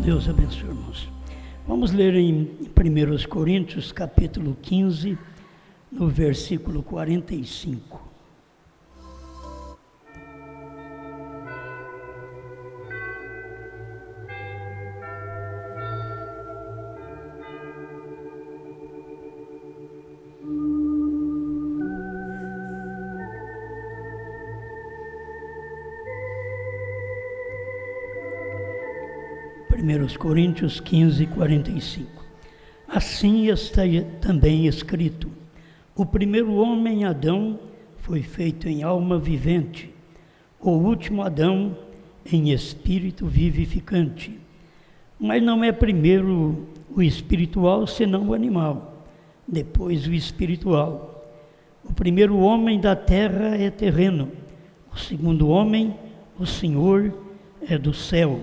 Deus abençoe, irmãos. Vamos ler em 1 Coríntios, capítulo 15, no versículo 45. Coríntios 15, 45. Assim está também escrito: o primeiro homem, Adão, foi feito em alma vivente, o último Adão em espírito vivificante. Mas não é primeiro o espiritual, senão o animal, depois o espiritual. O primeiro homem da terra é terreno, o segundo homem, o Senhor, é do céu.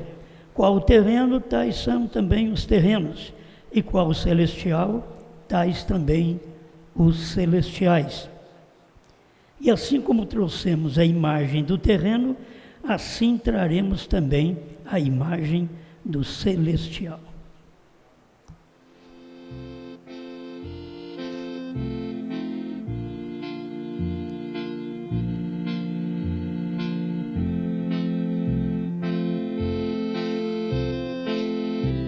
Qual o terreno, tais são também os terrenos, e qual o celestial, tais também os celestiais. E assim como trouxemos a imagem do terreno, assim traremos também a imagem do celestial.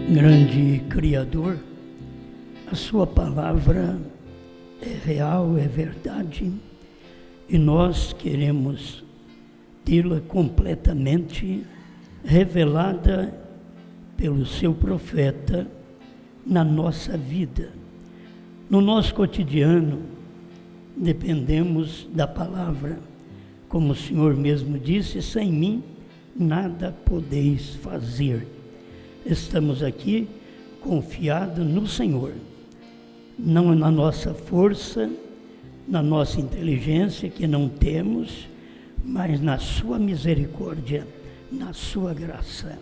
Grande Criador, a sua palavra é real, é verdade, e nós queremos tê-la completamente revelada pelo seu profeta na nossa vida. No nosso cotidiano, dependemos da palavra. Como o Senhor mesmo disse, sem mim nada podeis fazer. Estamos aqui confiados no Senhor, não na nossa força, na nossa inteligência, que não temos, mas na sua misericórdia, na sua graça.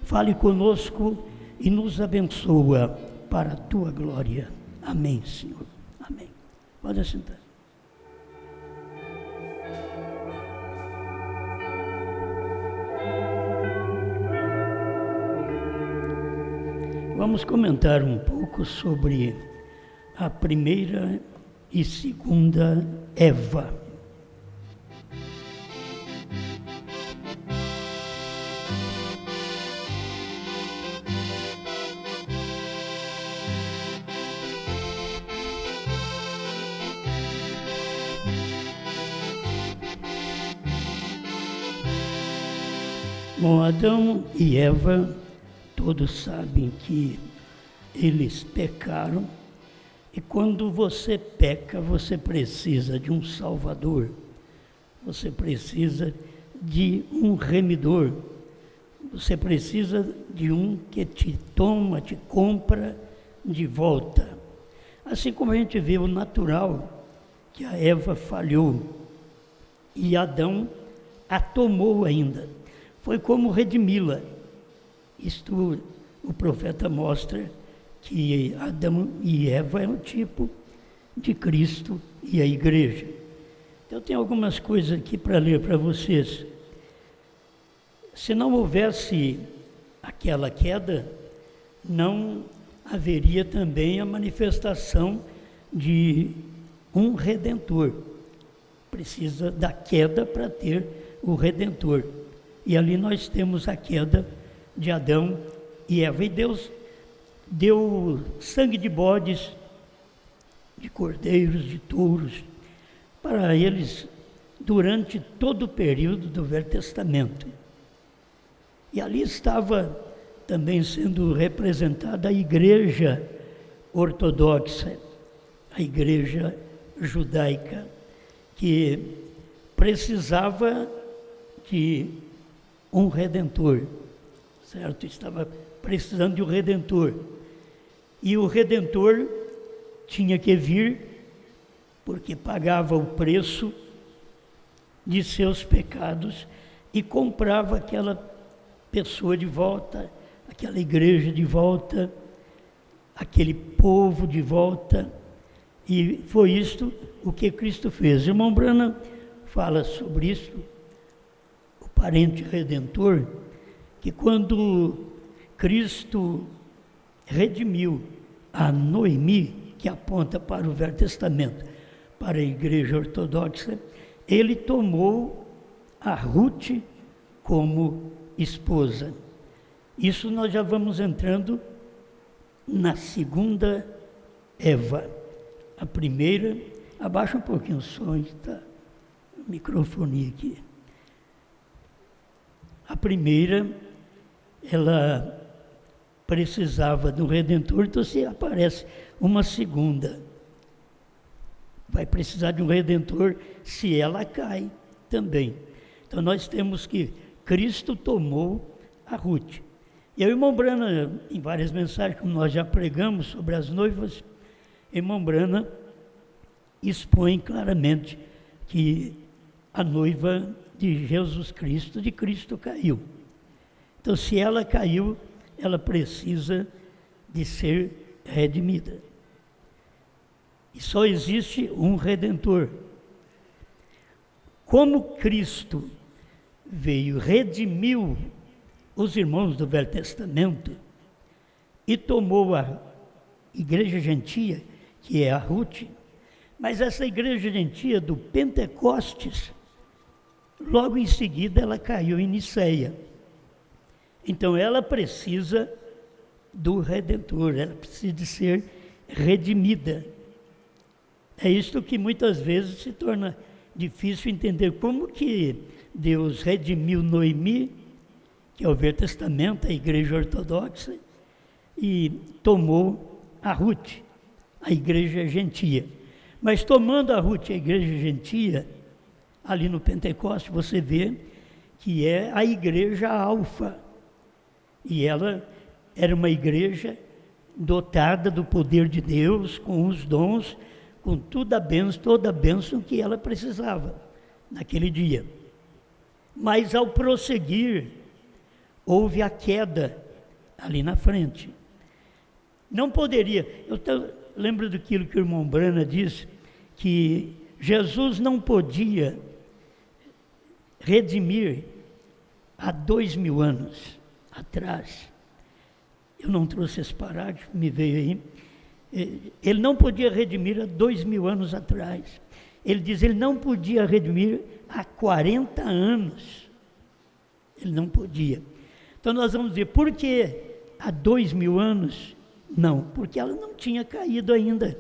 Fale conosco e nos abençoa para a tua glória. Amém, Senhor. Amém. Pode sentar. Vamos comentar um pouco sobre a primeira e segunda Eva. Bom, Adão e Eva, todos sabem que eles pecaram, e quando você peca, você precisa de um Salvador, você precisa de um remidor, você precisa de um que te toma, te compra de volta. Assim como a gente vê o natural, que a Eva falhou e Adão a tomou ainda, foi como redimi-la. Isto o profeta mostra que Adão e Eva é um tipo de Cristo e a igreja. Então, eu tenho algumas coisas aqui para ler para vocês. Se não houvesse aquela queda, não haveria também a manifestação de um Redentor. Precisa da queda para ter o Redentor. E ali nós temos a queda de Adão e Eva. E Deus deu sangue de bodes, de cordeiros, de touros, para eles durante todo o período do Velho Testamento. E ali estava também sendo representada a igreja ortodoxa, a igreja judaica, que precisava de um Redentor, certo? Estava precisando de um Redentor. E o Redentor tinha que vir porque pagava o preço de seus pecados e comprava aquela pessoa de volta, aquela igreja de volta, aquele povo de volta. E foi isto o que Cristo fez. O irmão Branham fala sobre isso, o parente redentor, que quando Cristo redimiu a Noemi, que aponta para o Velho Testamento, para a Igreja Ortodoxa, ele tomou a Ruth como esposa. Isso nós já vamos entrando na segunda Eva. A primeira, abaixa um pouquinho o som, tá? O microfone aqui. A primeira, ela precisava do Redentor, então se aparece uma segunda. Vai precisar de um Redentor se ela cai também. Então nós temos que Cristo tomou a Ruth. E o irmão Brana, em várias mensagens, como nós já pregamos sobre as noivas, irmão Brana expõe claramente que a noiva de Jesus Cristo, de Cristo, caiu. Então, se ela caiu, ela precisa de ser redimida. E só existe um Redentor. Como Cristo veio, redimiu os irmãos do Velho Testamento e tomou a igreja gentia, que é a Ruth, mas essa igreja gentia do Pentecostes, logo em seguida ela caiu em Niceia. Então ela precisa do Redentor, ela precisa de ser redimida. É isto que muitas vezes se torna difícil entender como que Deus redimiu Noemi, que é o Velho Testamento, a igreja ortodoxa, e tomou a Ruth, a igreja gentia. Mas tomando a Ruth, a igreja gentia, ali no Pentecostes, você vê que é a igreja alfa. E ela era uma igreja dotada do poder de Deus, com os dons, com toda a bênção que ela precisava naquele dia. Mas ao prosseguir, houve a queda ali na frente. Não poderia, lembro daquilo que o irmão Brana disse, que Jesus não podia redimir há 2000 anos atrás. Eu não trouxe esse parágrafo, me veio aí. Ele não podia redimir há 2000 anos atrás. Ele diz, ele não podia redimir há 40 anos. Ele não podia. Então nós vamos ver, por que há 2000 anos? Não, porque ela não tinha caído ainda.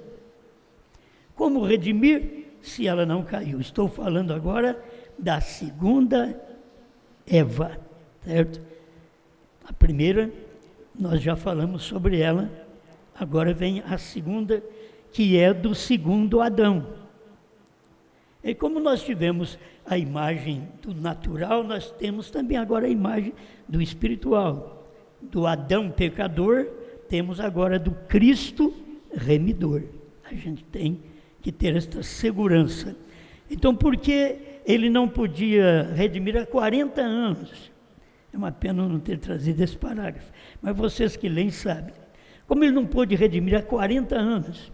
Como redimir se ela não caiu? Estou falando agora da segunda Eva, certo? A primeira, nós já falamos sobre ela, agora vem a segunda, que é do segundo Adão. E como nós tivemos a imagem do natural, nós temos também agora a imagem do espiritual. Do Adão pecador, temos agora do Cristo remidor. A gente tem que ter esta segurança. Então, por que ele não podia redimir há 40 anos? É uma pena não ter trazido esse parágrafo, mas vocês que leem sabem. Como ele não pôde redimir há 40 anos?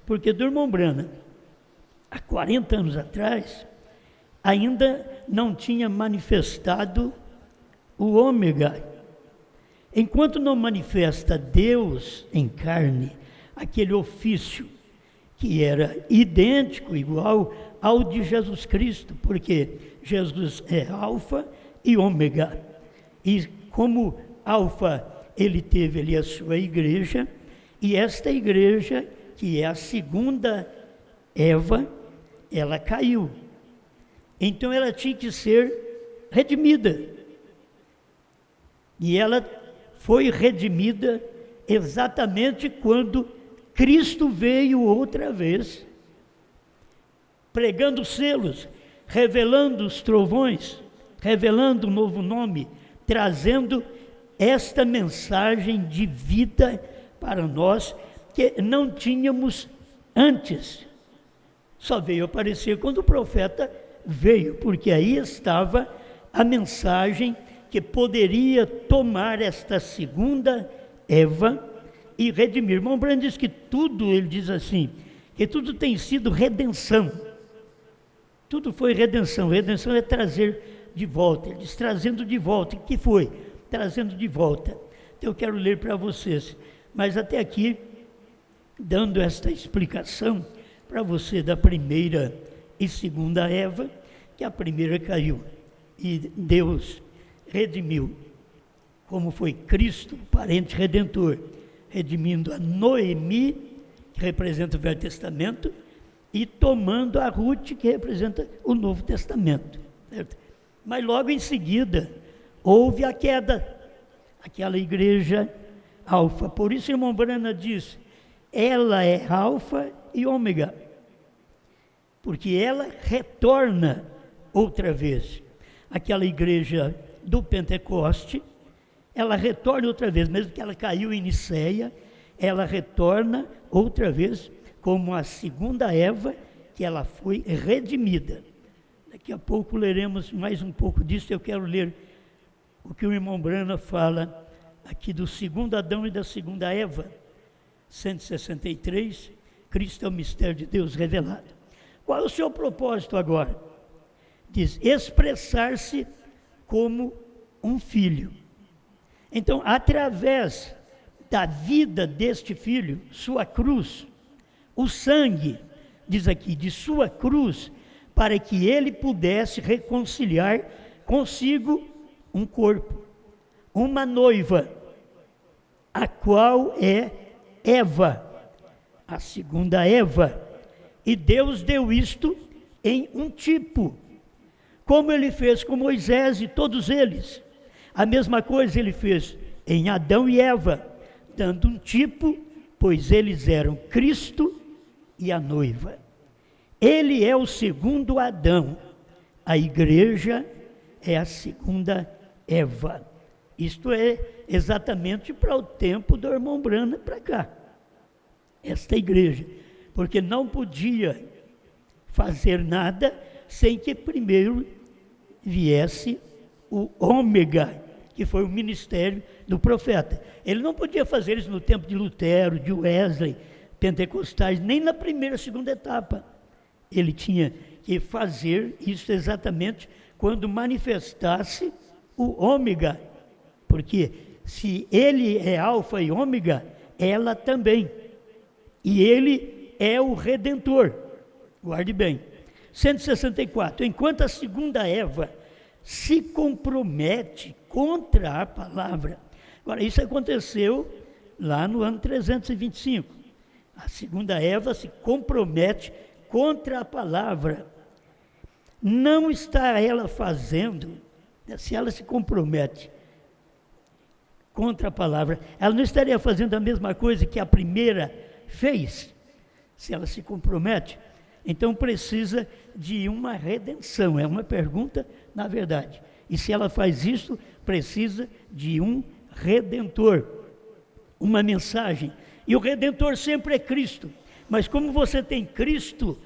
Porque do irmão Brana, há 40 anos atrás, ainda não tinha manifestado o ômega. Enquanto não manifesta Deus em carne, aquele ofício que era idêntico, igual ao de Jesus Cristo, porque Jesus é alfa e ômega. E como alfa, ele teve ali a sua igreja, e esta igreja, que é a segunda Eva, ela caiu. Então ela tinha que ser redimida. E ela foi redimida exatamente quando Cristo veio outra vez, pregando selos, revelando os trovões, revelando um novo nome, trazendo esta mensagem de vida para nós que não tínhamos antes. Só veio aparecer quando o profeta veio, porque aí estava a mensagem que poderia tomar esta segunda Eva e redimir. Irmão Brando diz que tudo, ele diz assim, que tudo tem sido redenção. Tudo foi redenção. Redenção é trazer de volta. Ele diz trazendo de volta. O que foi? Trazendo de volta. eu quero ler para vocês. Mas até aqui, dando esta explicação para você da primeira e segunda Eva, que a primeira caiu e Deus redimiu, como foi Cristo, parente redentor, redimindo a Noemi, que representa o Velho Testamento, e tomando a Ruth, que representa o Novo Testamento. Certo? Mas logo em seguida, houve a queda, aquela igreja alfa. Por isso, irmão Brana diz, ela é alfa e ômega, porque ela retorna outra vez. Aquela igreja do Pentecoste, ela retorna outra vez, mesmo que ela caiu em Niceia, ela retorna outra vez como a segunda Eva, que ela foi redimida. Daqui a pouco leremos mais um pouco disso. Eu quero ler o que o irmão Brana fala aqui do segundo Adão e da segunda Eva, 163, Cristo é o mistério de Deus revelado. Qual é o seu propósito agora? Diz, expressar-se como um filho. Então, através da vida deste filho, sua cruz, o sangue, diz aqui, de sua cruz, para que ele pudesse reconciliar consigo um corpo, uma noiva, a qual é Eva, a segunda Eva. E Deus deu isto em um tipo, como ele fez com Moisés e todos eles. A mesma coisa ele fez em Adão e Eva, dando um tipo, pois eles eram Cristo e a noiva. Ele é o segundo Adão, a igreja é a segunda Eva. Isto é exatamente para o tempo do irmão Brana para cá, esta igreja, porque não podia fazer nada sem que primeiro viesse o ômega, que foi o ministério do profeta. Ele não podia fazer isso no tempo de Lutero, de Wesley, pentecostais, nem na primeira e segunda etapa. Ele tinha que fazer isso exatamente quando manifestasse o ômega, porque se ele é alfa e ômega, ela também, e ele é o redentor. Guarde bem, 164, enquanto a segunda Eva se compromete contra a palavra. Agora, isso aconteceu lá no ano 325. A segunda Eva se compromete contra a palavra. Não está ela fazendo, se ela se compromete contra a palavra, ela não estaria fazendo a mesma coisa que a primeira fez? Se ela se compromete, então precisa de uma redenção. É uma pergunta, na verdade. E se ela faz isso, precisa de um redentor, uma mensagem. E o redentor sempre é Cristo. Mas como você tem Cristo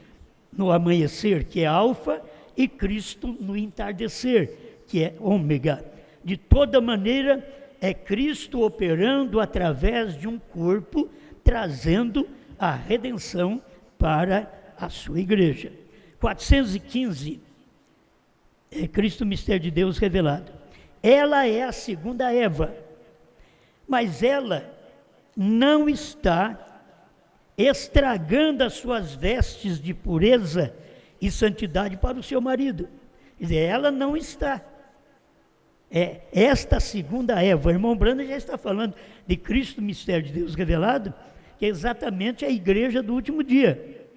no amanhecer, que é alfa, e Cristo no entardecer, que é ômega, de toda maneira é Cristo operando através de um corpo, trazendo a redenção para a sua igreja. 415, é Cristo, mistério de Deus revelado. Ela é a segunda Eva, mas ela não está estragando as suas vestes de pureza e santidade para o seu marido. Quer dizer, ela não está. É esta segunda Eva. O irmão Brana já está falando de Cristo, mistério de Deus revelado, que é exatamente a igreja do último dia.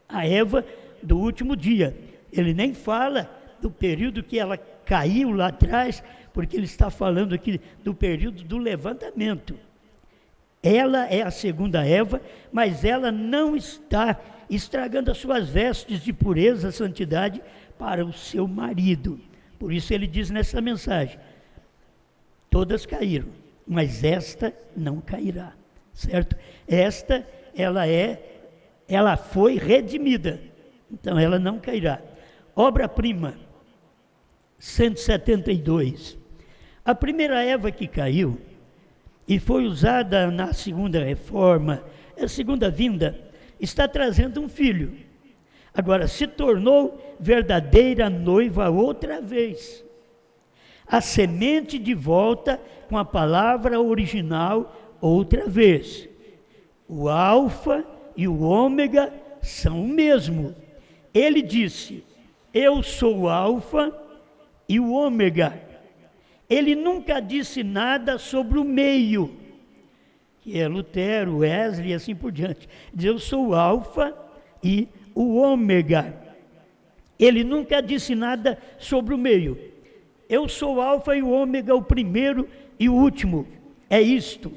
A Eva do último dia. Ele nem fala do período que ela caiu lá atrás, porque ele está falando aqui do período do levantamento. Ela é a segunda Eva, mas ela não está estragando as suas vestes de pureza, santidade para o seu marido. Por isso ele diz nessa mensagem, todas caíram, mas esta não cairá, certo? Esta, ela foi redimida, então ela não cairá. Obra-prima, 172. A primeira Eva que caiu e foi usada na segunda reforma, a segunda vinda, está trazendo um filho. Agora, se tornou verdadeira noiva outra vez. a semente de volta com a palavra original outra vez. O alfa e o ômega são o mesmo. Ele disse, eu sou o alfa e o ômega. Ele nunca disse nada sobre o meio, que é Lutero, Wesley e assim por diante. Diz, eu sou o alfa e o ômega. Ele nunca disse nada sobre o meio. Eu sou o alfa e o ômega, o primeiro e o último. É isto.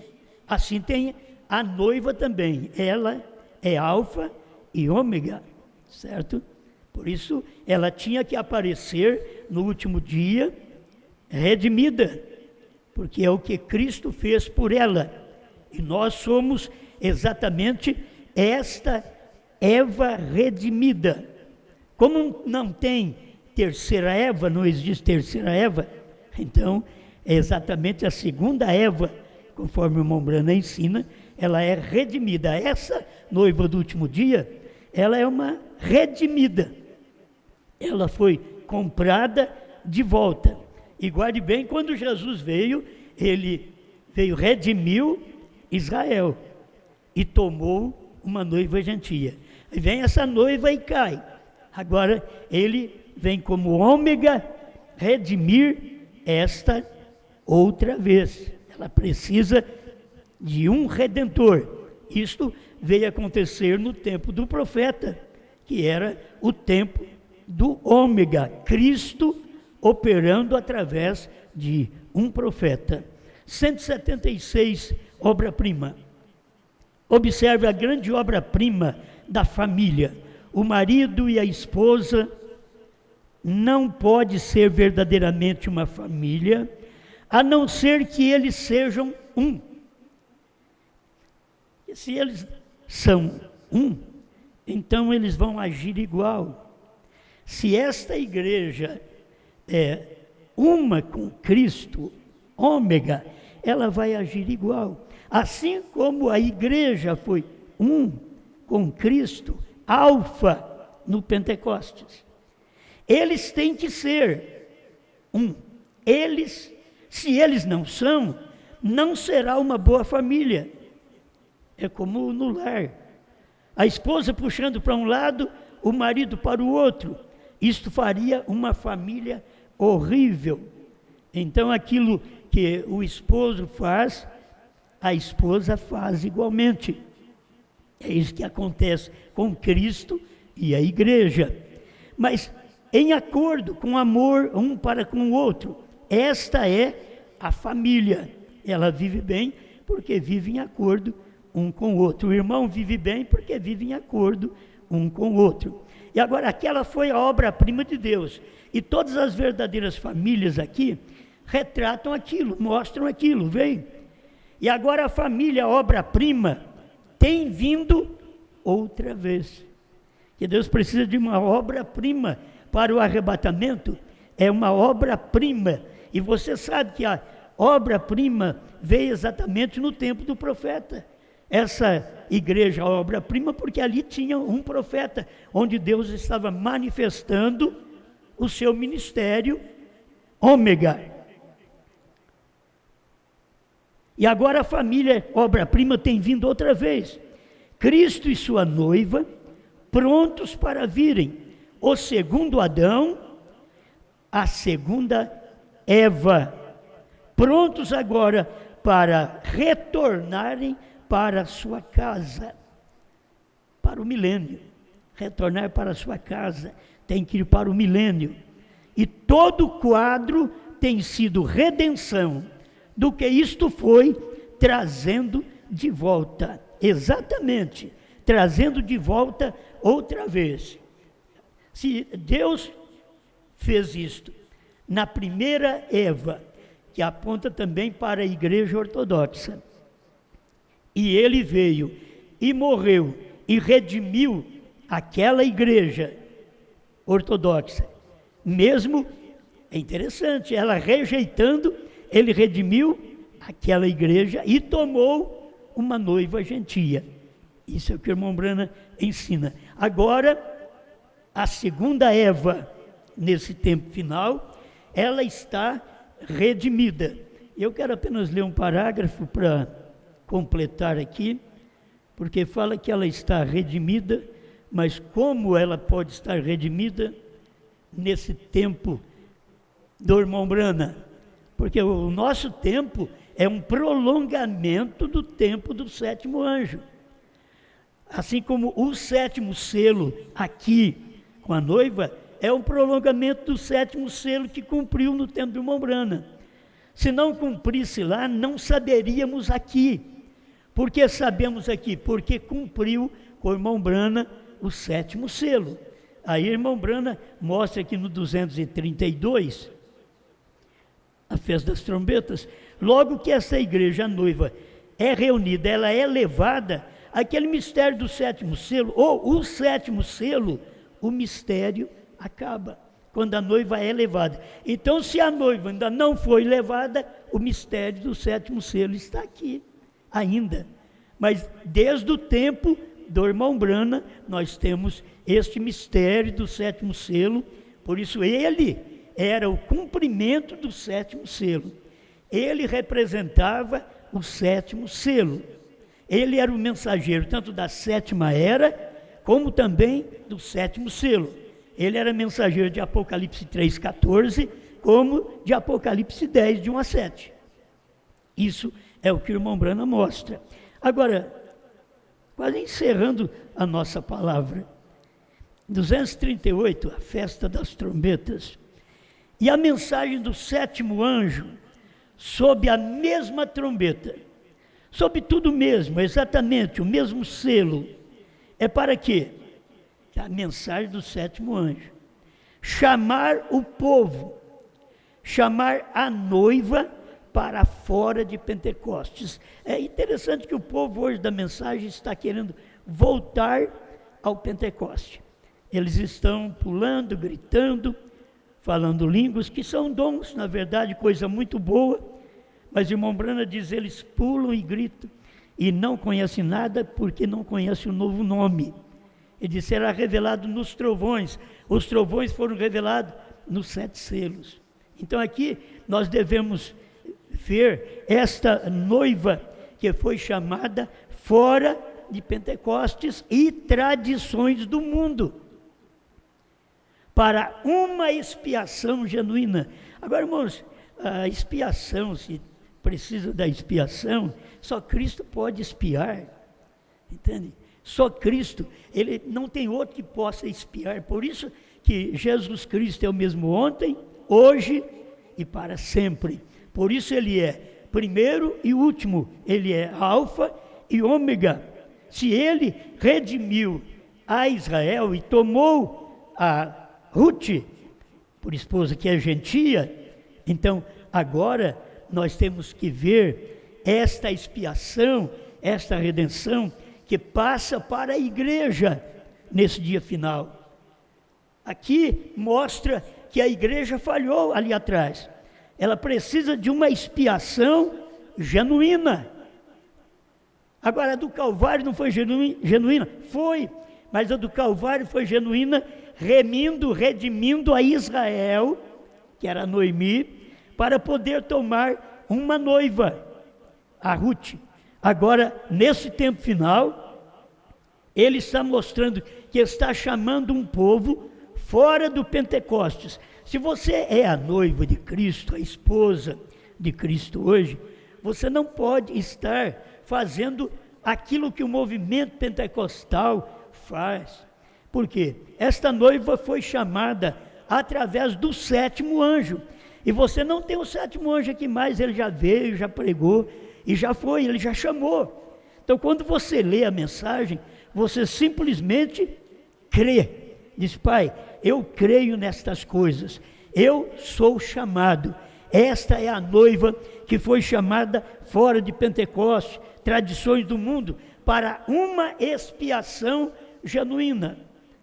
Assim tem a noiva também. Ela é alfa e ômega, certo? Por isso, ela tinha que aparecer no último dia, redimida, porque é o que Cristo fez por ela. E nós somos exatamente esta Eva redimida. Como não tem terceira Eva, não existe terceira Eva, então é exatamente a segunda Eva, conforme o irmão Brana ensina, ela é redimida. Essa noiva do último dia, ela é uma redimida. Ela foi comprada de volta. E guarde bem, quando Jesus veio, ele veio redimiu Israel e tomou uma noiva gentia. E vem essa noiva e cai. Agora ele vem como ômega redimir esta outra vez. Ela precisa de um redentor. Isto veio acontecer no tempo do profeta, que era o tempo do ômega, Cristo operando através de um profeta. 176, obra-prima. Observe a grande obra-prima da família. O marido e a esposa não pode ser verdadeiramente uma família, a não ser que eles sejam um. E se eles são um, então eles vão agir igual. Se esta igreja é uma com Cristo, ômega, ela vai agir igual. Assim como a igreja foi um com Cristo, alfa, no Pentecostes. Eles têm que ser um. Eles, se eles não são, não será uma boa família. É como no lar. A esposa puxando para um lado, o marido para o outro. Isto faria uma família horrível. Então aquilo que o esposo faz, a esposa faz igualmente. É isso que acontece com Cristo e a igreja. Mas em acordo, com amor um para com o outro. Esta é a família. Ela vive bem porque vive em acordo um com o outro. O irmão vive bem porque vive em acordo um com o outro. E agora, aquela foi a obra-prima de Deus. E todas as verdadeiras famílias aqui retratam aquilo, mostram aquilo, veio. E agora a família, obra-prima, tem vindo outra vez. Que Deus precisa de uma obra-prima para o arrebatamento. É uma obra-prima. E você sabe que a obra-prima veio exatamente no tempo do profeta. Essa igreja, a obra-prima, porque ali tinha um profeta, onde Deus estava manifestando o seu ministério, ômega. E agora a família, obra-prima, tem vindo outra vez. Cristo e sua noiva, prontos para virem. O segundo Adão, a segunda Eva. Prontos agora para retornarem para a sua casa, para o milênio. Retornar para a sua casa, tem que ir para o milênio. E todo o quadro tem sido redenção do que isto foi trazendo de volta. Exatamente, trazendo de volta outra vez. Se Deus fez isto na primeira Eva, que aponta também para a igreja ortodoxa, e ele veio e morreu e redimiu aquela igreja ortodoxa, mesmo, é interessante, ela rejeitando, ele redimiu aquela igreja e tomou uma noiva gentia. Isso é o que o irmão Brana ensina. Agora, a segunda Eva, nesse tempo final, ela está redimida. Eu quero apenas ler um parágrafo para completar aqui, porque fala que ela está redimida, mas como ela pode estar redimida nesse tempo do irmão Branham? Porque o nosso tempo é um prolongamento do tempo do sétimo anjo. Assim como o sétimo selo aqui com a noiva é um prolongamento do sétimo selo que cumpriu no tempo do irmão Branham. Se não cumprisse lá, não saberíamos aqui. Por que sabemos aqui? Porque cumpriu com o irmão Branham o sétimo selo. Aí o irmão Branham mostra aqui no 232, a festa das trombetas, logo que essa igreja, a noiva, é reunida, ela é levada, aquele mistério do sétimo selo, ou o sétimo selo, o mistério acaba, quando a noiva é levada. Então, se a noiva ainda não foi levada, o mistério do sétimo selo está aqui ainda. Mas desde o tempo do irmão Branham, nós temos este mistério do sétimo selo, por isso ele era o cumprimento do sétimo selo. Ele representava o sétimo selo. Ele era o mensageiro tanto da sétima era, como também do sétimo selo. Ele era mensageiro de Apocalipse 3,14, como de Apocalipse 10, de 1 a 7. Isso é o que o irmão Branham mostra. Agora, quase encerrando a nossa palavra, 238, a festa das trombetas, e a mensagem do sétimo anjo, sob a mesma trombeta, sob tudo mesmo, exatamente o mesmo selo, é para quê? A mensagem do sétimo anjo, chamar o povo, chamar a noiva para fora de Pentecostes. É interessante que o povo hoje da mensagem está querendo voltar ao Pentecoste. Eles estão pulando, gritando, falando línguas, que são dons, na verdade, coisa muito boa, mas o irmão Branham diz, eles pulam e gritam, e não conhecem nada, porque não conhecem o novo nome. Ele diz, será revelado nos trovões. Os trovões foram revelados nos 7 selos. Então aqui nós devemos ver esta noiva que foi chamada fora de Pentecostes e tradições do mundo, para uma expiação genuína. Agora, irmãos, a expiação, se precisa da expiação, só Cristo pode expiar, entende? Só Cristo, ele não tem outro que possa expiar. Por isso que Jesus Cristo é o mesmo ontem, hoje e para sempre. Por isso ele é primeiro e último, ele é alfa e ômega. Se ele redimiu a Israel e tomou a Ruth por esposa, que é gentia, então agora nós temos que ver esta expiação, esta redenção que passa para a igreja nesse dia final. Aqui mostra que a igreja falhou ali atrás. Ela precisa de uma expiação genuína. Agora, a do Calvário não foi genuína? Foi, mas a do Calvário foi genuína, redimindo a Israel, que era Noemi, para poder tomar uma noiva, a Ruth. Agora, nesse tempo final, ele está mostrando que está chamando um povo fora do Pentecostes. Se você é a noiva de Cristo, a esposa de Cristo hoje, você não pode estar fazendo aquilo que o movimento pentecostal faz. Por quê? Esta noiva foi chamada através do sétimo anjo. E você não tem o sétimo anjo aqui mais, ele já veio, já pregou e já foi, ele já chamou. Então, quando você lê a mensagem, você simplesmente crê. Diz, Pai, eu creio nestas coisas, eu sou chamado. Esta é a noiva que foi chamada fora de Pentecostes, tradições do mundo, para uma expiação genuína.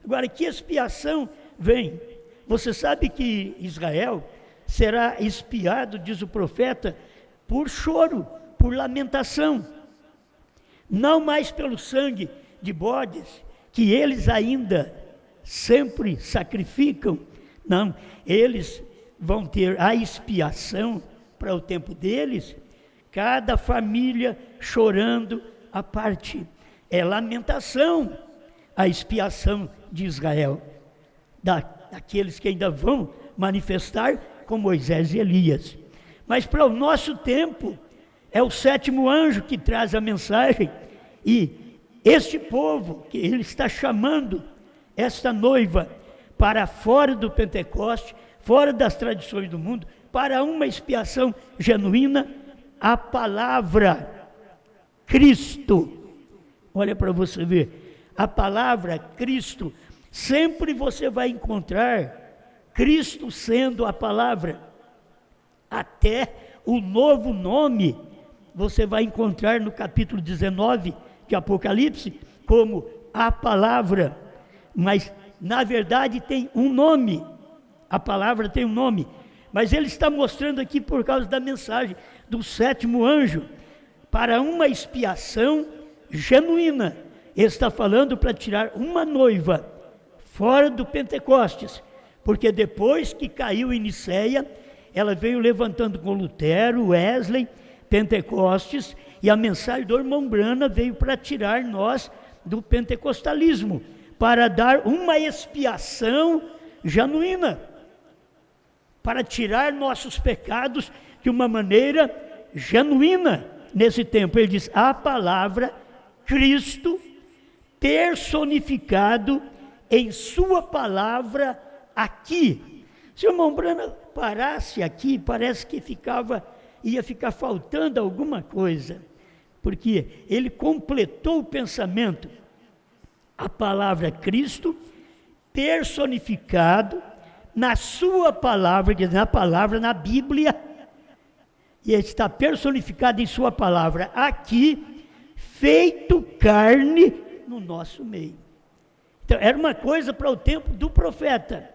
Agora, que expiação vem? Você sabe que Israel será expiado, diz o profeta, por choro, por lamentação. Não mais pelo sangue de bodes, que eles ainda sempre sacrificam. Não, eles vão ter a expiação para o tempo deles, cada família chorando a parte. É lamentação a expiação de Israel, daqueles que ainda vão manifestar com Moisés e Elias. Mas para o nosso tempo, é o 7º anjo que traz a mensagem, e este povo, que ele está chamando esta noiva para fora do Pentecoste, fora das tradições do mundo, para uma expiação genuína, a palavra Cristo. Olha para você ver, a palavra Cristo, sempre você vai encontrar Cristo sendo a palavra. Até o novo nome você vai encontrar no capítulo 19 de Apocalipse como a palavra, mas na verdade tem um nome, a palavra tem um nome, mas ele está mostrando aqui por causa da mensagem do 7º anjo, para uma expiação genuína. Ele está falando para tirar uma noiva fora do Pentecostes, porque depois que caiu em Nicéia, ela veio levantando com Lutero, Wesley, Pentecostes, e a mensagem do irmão Branham veio para tirar nós do pentecostalismo, para dar uma expiação genuína, para tirar nossos pecados de uma maneira genuína. Nesse tempo ele diz, a palavra Cristo personificado em sua palavra aqui. Se o irmão Branham parasse aqui, parece que ia ficar faltando alguma coisa, porque ele completou o pensamento. A palavra Cristo personificado na sua palavra, quer dizer, na palavra, na Bíblia, e ele está personificado em sua palavra aqui, feito carne no nosso meio. Então, era uma coisa para o tempo do profeta,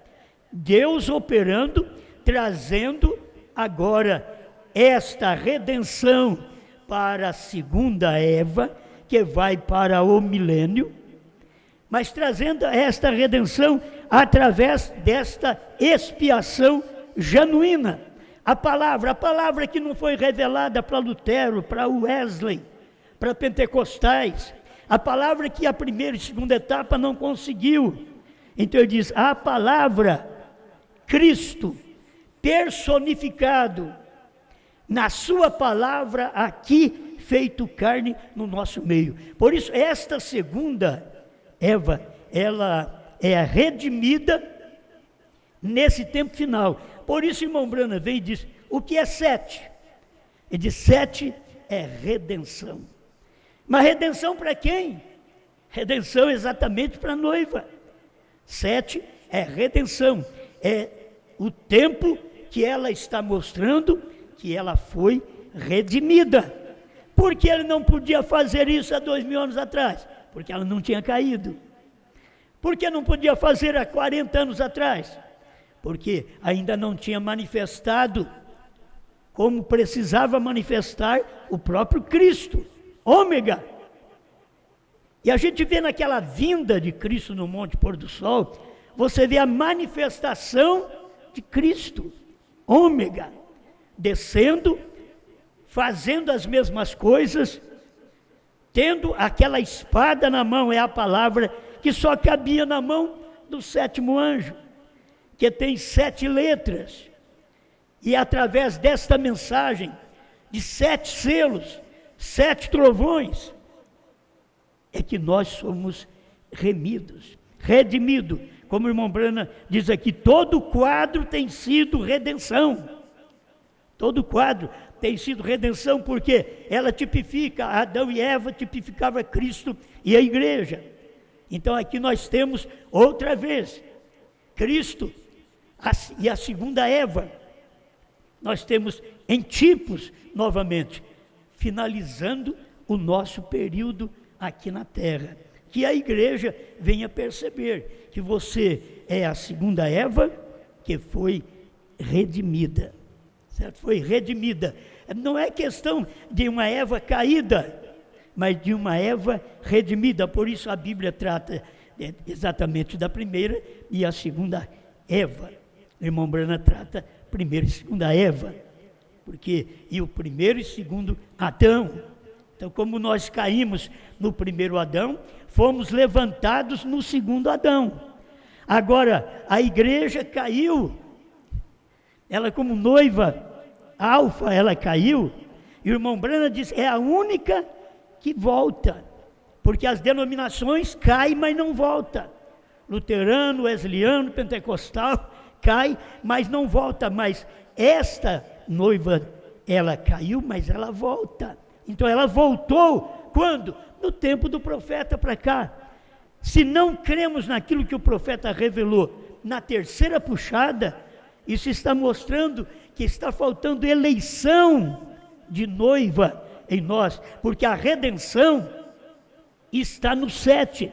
Deus operando, trazendo agora esta redenção para a segunda Eva, que vai para o milênio, mas trazendo esta redenção através desta expiação genuína. A palavra que não foi revelada para Lutero, para Wesley, para pentecostais, a palavra que a primeira e segunda etapa não conseguiu. Então ele diz, a palavra Cristo personificado na sua palavra aqui, feito carne no nosso meio. Por isso, esta segunda Eva, ela é redimida nesse tempo final. Por isso, irmão Branham vem e diz, o que é 7? Ele diz, 7 é redenção. Mas redenção para quem? Redenção exatamente para a noiva. 7 é redenção, é o tempo que ela está mostrando que ela foi redimida. Por que ele não podia fazer isso há 2000 anos atrás? Porque ela não tinha caído. Por que não podia fazer há 40 anos atrás? Porque ainda não tinha manifestado como precisava manifestar o próprio Cristo, ômega. E a gente vê naquela vinda de Cristo no Monte Pôr do Sol, você vê a manifestação de Cristo, ômega, descendo, fazendo as mesmas coisas, tendo aquela espada na mão, é a palavra que só cabia na mão do 7º anjo, que tem 7 letras, e através desta mensagem, de 7 selos, 7 trovões, é que nós somos redimidos, como o irmão Branham diz aqui, todo quadro tem sido redenção, todo quadro tem sido redenção, porque ela tipifica, Adão e Eva tipificava Cristo e a igreja. Então aqui nós temos outra vez, Cristo e a segunda Eva, nós temos em tipos novamente, finalizando o nosso período aqui na terra, que a igreja venha perceber que você é a segunda Eva que foi redimida, certo? Foi redimida, não é questão de uma Eva caída, mas de uma Eva redimida. Por isso a Bíblia trata exatamente da primeira e a segunda Eva. O irmão Branham trata primeira e segunda Eva, porque e o primeiro e segundo Adão. Então, como nós caímos no primeiro Adão, fomos levantados no segundo Adão. Agora, a igreja caiu, ela como noiva alfa, ela caiu, e o irmão Branham diz, é a única que volta, porque as denominações caem, mas não volta. Luterano, wesleyano, pentecostal, cai, mas não volta. Mas esta noiva, ela caiu, mas ela volta. Então ela voltou, quando? No tempo do profeta para cá. Se não cremos naquilo que o profeta revelou na terceira puxada, isso está mostrando que está faltando eleição de noiva em nós, porque a redenção está no 7,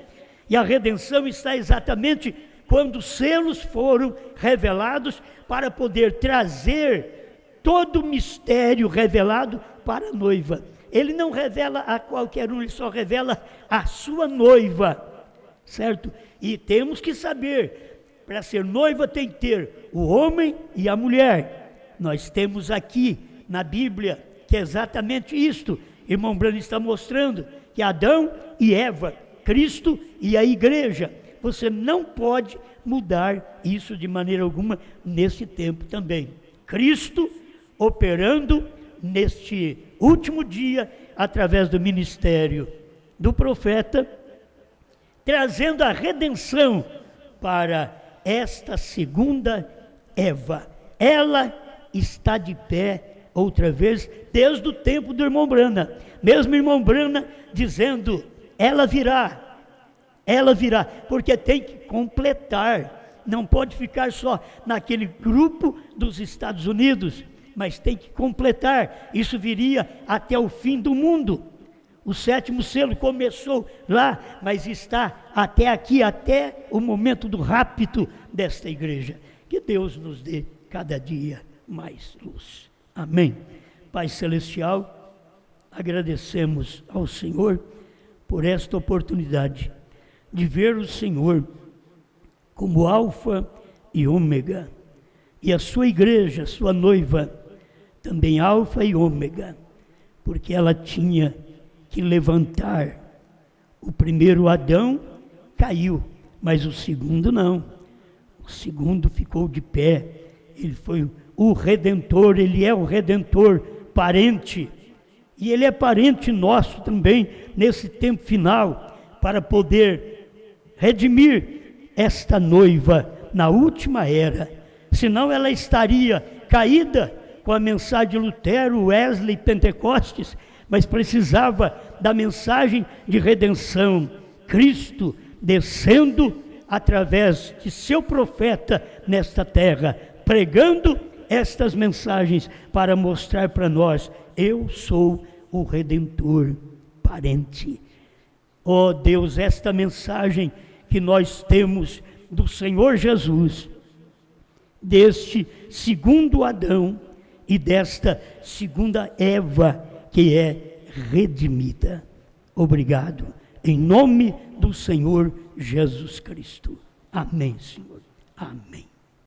e a redenção está exatamente quando os selos foram revelados para poder trazer todo o mistério revelado para a noiva. Ele não revela a qualquer um, ele só revela a sua noiva, certo? E temos que saber, para ser noiva tem que ter o homem e a mulher. Nós temos aqui na Bíblia que é exatamente isto. Irmão Branham está mostrando que Adão e Eva, Cristo e a igreja. Você não pode mudar isso de maneira alguma nesse tempo também. Cristo operando neste último dia, através do ministério do profeta, trazendo a redenção para esta segunda Eva. Ela está de pé outra vez, desde o tempo do irmão Branham. Mesmo o irmão Branham dizendo, ela virá, porque tem que completar, não pode ficar só naquele grupo dos Estados Unidos, mas tem que completar, isso viria até o fim do mundo. O 7º selo começou lá, mas está até aqui, até o momento do rapto desta igreja. Que Deus nos dê cada dia mais luz. Amém. Pai Celestial, agradecemos ao Senhor por esta oportunidade de ver o Senhor como Alfa e Ômega, e a sua igreja, a sua noiva, também Alfa e Ômega, porque ela tinha que levantar. O primeiro Adão caiu, mas o segundo não. O segundo ficou de pé. Ele foi o Redentor, ele é o Redentor, parente. E ele é parente nosso também, nesse tempo final, para poder redimir esta noiva na última era. Senão ela estaria caída com a mensagem de Lutero, Wesley, Pentecostes, mas precisava da mensagem de redenção. Cristo descendo através de seu profeta nesta terra, pregando estas mensagens para mostrar para nós, eu sou o Redentor parente. Ó Deus, esta mensagem que nós temos do Senhor Jesus, deste segundo Adão e desta segunda Eva, que é redimida. Obrigado, em nome do Senhor Jesus Cristo. Amém, Senhor. Amém.